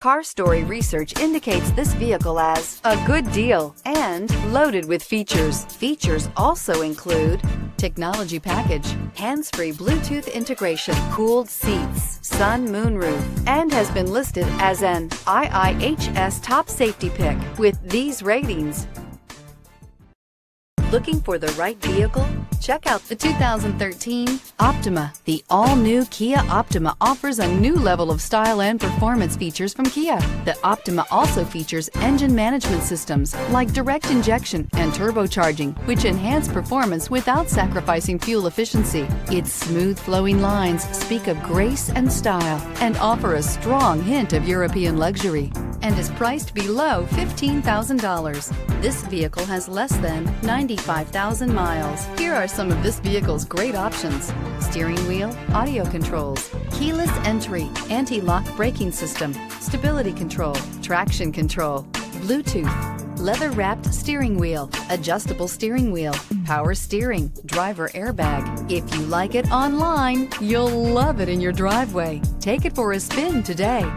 Car Story research indicates this vehicle as a good deal and loaded with features. Features also include technology package, hands-free Bluetooth integration, cooled seats, sun moonroof, and has been listed as an IIHS top safety pick with these ratings. Looking for the right vehicle? Check out the 2013 Optima. The all-new Kia Optima offers a new level of style and performance features from Kia. The Optima also features engine management systems like direct injection and turbocharging, which enhance performance without sacrificing fuel efficiency. Its smooth flowing lines speak of grace and style and offer a strong hint of European luxury, and is priced below $15,000. This vehicle has less than 95,000 miles. Here are some of this vehicle's great options: steering wheel audio controls, keyless entry, anti-lock braking system, stability control, traction control, Bluetooth, leather-wrapped steering wheel, adjustable steering wheel, power steering, driver airbag. If you like it online, you'll love it in your driveway. Take it for a spin today.